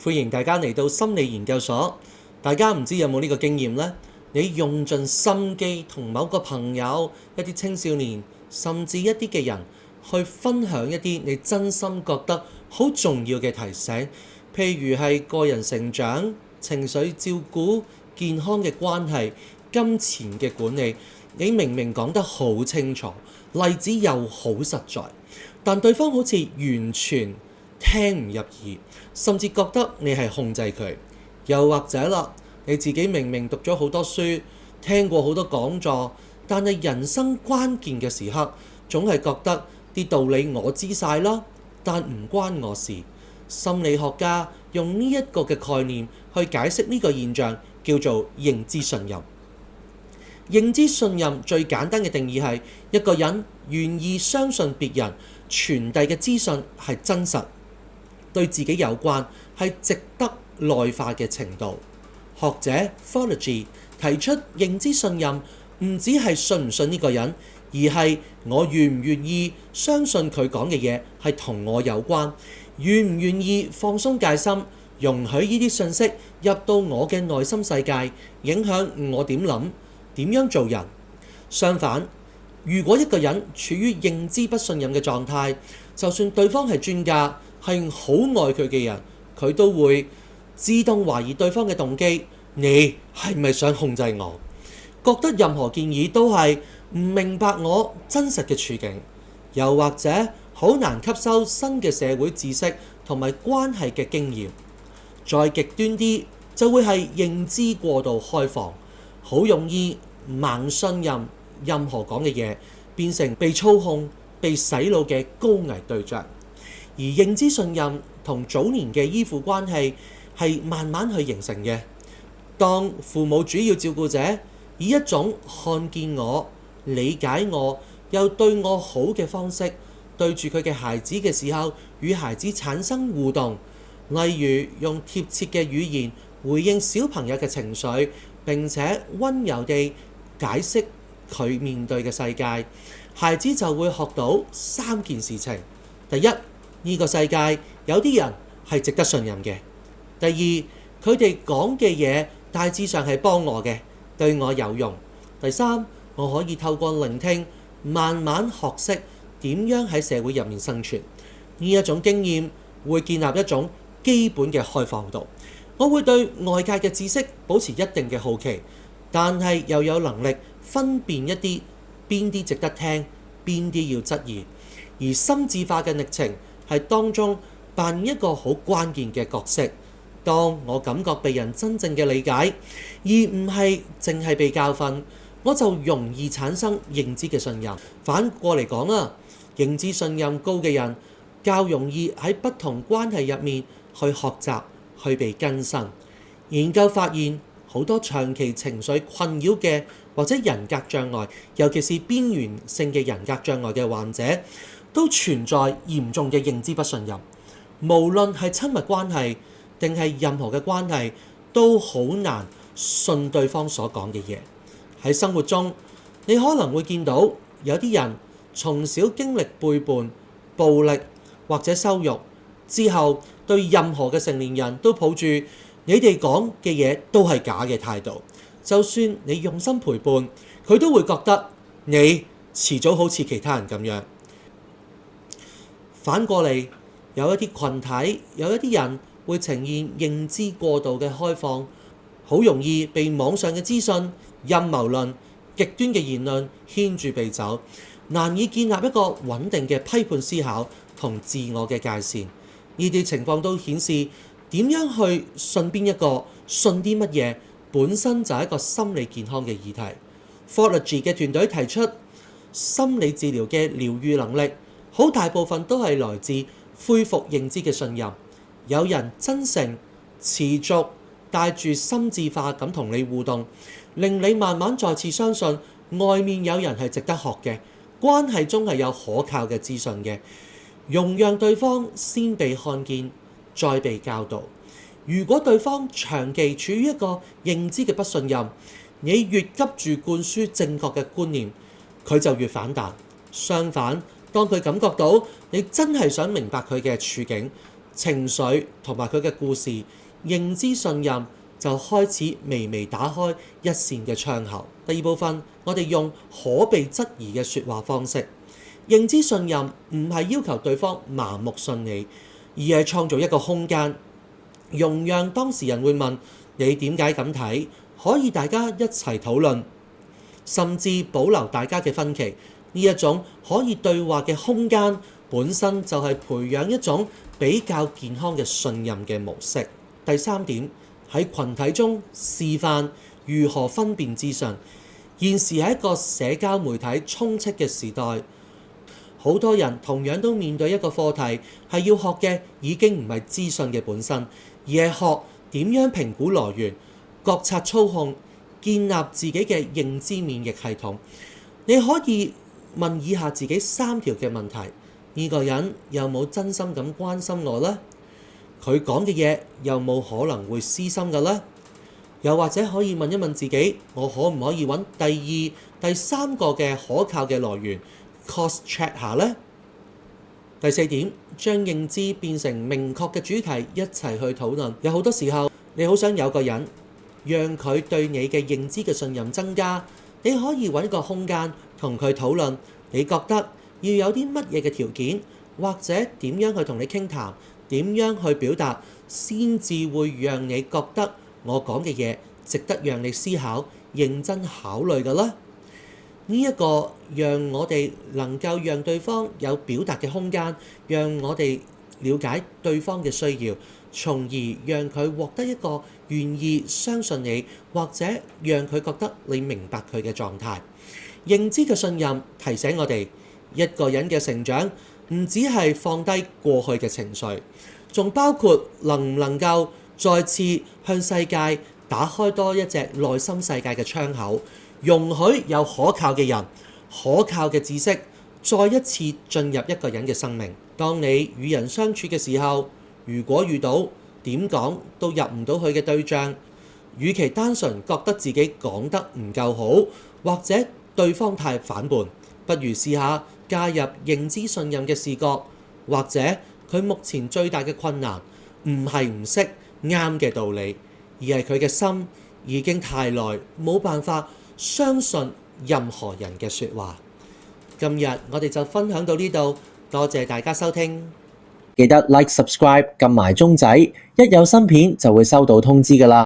歡迎大家嚟到心理研究所。大家唔知有冇呢個經驗呢？你用盡心機同某個朋友、一啲青少年，甚至一啲嘅人去分享一啲你真心覺得好重要嘅提醒，譬如係個人成長、情緒照顧、健康嘅關係、金錢嘅管理。你明明講得好清楚，例子又好實在，但對方好似完全聽唔入耳，甚至覺得你係控制佢。又或者啦，你自己明明讀咗好多書，聽過好多講座，但係人生關鍵嘅時刻，總係覺得啲道理我知晒啦，但唔關我事。心理學家用呢一個嘅概念去解釋呢個現象，叫做認知信任。認知信任最簡單嘅定義係一個人願意相信別人傳遞嘅資訊係真實，對自己有關，係值得內化嘅程度。學者 Follett 提出認知信任唔只係信唔信呢個人，而係我願唔願意相信佢講嘅嘢係同我有關，願唔願意放鬆戒心，容許呢啲信息入到我嘅內心世界，影響我點諗，點樣做人。相反，如果一個人處於認知不信任嘅狀態，就算對方係專家，係好愛佢嘅人，佢都會自動懷疑對方嘅動機。你係咪想控制我？覺得任何建議都係唔明白我真實嘅處境，又或者好難吸收新嘅社會知識同埋關係嘅經驗。再極端啲，就會係認知過度開放，好容易盲信任任何講嘅嘢，變成被操控、被洗腦嘅高危對象。而認知信任同早年嘅依附關係係慢慢去形成嘅。當父母主要照顧者以一種看見我、理解我又對我好嘅方式對住佢嘅孩子嘅時候，與孩子產生互動，例如用貼切嘅語言回應小朋友嘅情緒，並且溫柔地解釋佢面對嘅世界，孩子就會學到三件事情。第一，呢個世界有啲人係值得信任嘅。第二，佢哋講嘅嘢大致上係幫我嘅，對我有用。第三，我可以透過聆聽慢慢學識點樣喺社會入面生存。呢一種經驗會建立一種基本嘅開放度。我會對外界嘅知識保持一定嘅好奇，但係又有能力分辨一啲邊啲值得聽，邊啲要質疑。而心智化嘅歷程係當中扮演一個好關鍵嘅角色。當我感覺被人真正嘅理解，而唔係淨係被教訓，我就容易產生認知嘅信任。反過嚟講啊，認知信任高嘅人較容易喺不同關係入面去學習，去被更新。研究發現，好多長期情緒困擾嘅或者人格障礙，尤其是邊緣性嘅人格障礙嘅患者，都存在嚴重嘅認知不信任。無論係親密關係定係任何嘅關係，都好難信對方所講嘅嘢。喺生活中，你可能會見到有啲人從小經歷背叛、暴力或者羞辱之後，對任何嘅成年人都抱住你哋講嘅嘢都係假嘅態度。就算你用心陪伴，佢都會覺得你遲早好似其他人咁樣。反過嚟，有一啲群體，有一啲人會呈現認知過度嘅開放，好容易被網上嘅資訊、陰謀論、極端嘅言論牽住鼻走，難以建立一個穩定嘅批判思考同自我嘅界線。呢啲情況都顯示點樣去信邊一個、信啲乜嘢，本身就係一個心理健康嘅議題。Follett 嘅團隊提出，心理治療嘅療癒能力好大部分都係來自恢復認知嘅信任。有人真誠持續帶住心智化咁同你互動，令你慢慢再次相信外面有人係值得學嘅，關係中係有可靠嘅資訊嘅，容讓對方先被看見，再被教導。如果對方長期處於一個認知嘅不信任，你越急住灌輸正確嘅觀念，佢就越反彈。相反，當佢感覺到你真係想明白佢嘅處境，情緒同埋佢嘅故事，認知信任就開始微微打開一扇嘅窗口。第二部分，我哋用可被質疑嘅說話方式。認知信任唔係要求對方盲目信你，而係創造一個空間，容讓當事人會問你點解咁睇，可以大家一齊討論，甚至保留大家嘅分歧。呢一種可以對話嘅空間本身就係培養一種比較健康嘅信任嘅模式。第三點，喺群體中示範如何分辨資訊。現時係一個社交媒體充斥嘅時代，好多人同樣都面對一個課題，係要學嘅已經唔係資訊嘅本身，而係學點樣評估來源、覺察操控、建立自己嘅認知免疫系統。你可以問以下自己3條嘅問題：呢個人有冇真心咁關心我呢？佢講嘅嘢有冇可能會私心嘅呢？又或者可以問一問自己，我可唔可以揾第2、第3個嘅可靠嘅來源 cross check 下呢？第4點，將認知變成明確嘅主題，一齊去討論。有好多時候，你好想有個人讓佢對你嘅認知嘅信任增加，你可以揾個空間同佢討論，你覺得要有啲乜嘢嘅條件，或者點樣去同你傾談，點樣去表達，先至會讓你覺得我講嘅嘢值得讓你思考、認真考慮嘅啦。呢一個讓我哋能夠讓對方有表達嘅空間，讓我哋了解對方嘅需要，從而讓佢獲得一個願意相信你，或者讓佢覺得你明白佢嘅狀態。認知嘅信任提醒我哋，一個人嘅成長唔只係放低過去嘅情緒，仲包括能唔能夠再次向世界打開多一隻內心世界嘅窗口，容許有可靠嘅人、可靠嘅知識再一次進入一個人嘅生命。當你與人相處嘅時候，如果遇到點講都入唔到去嘅對象，與其單純覺得自己講得唔夠好，或者對方太反叛，不如試下加入認知信任嘅視角，或者佢目前最大嘅困難唔係唔識啱嘅道理，而係佢嘅心已經太耐冇辦法相信任何人嘅說話。今日我哋就分享到呢度，多謝大家收聽。記得 Like、Subscribe 撳埋鐘仔，一有新片就會收到通知㗎喇。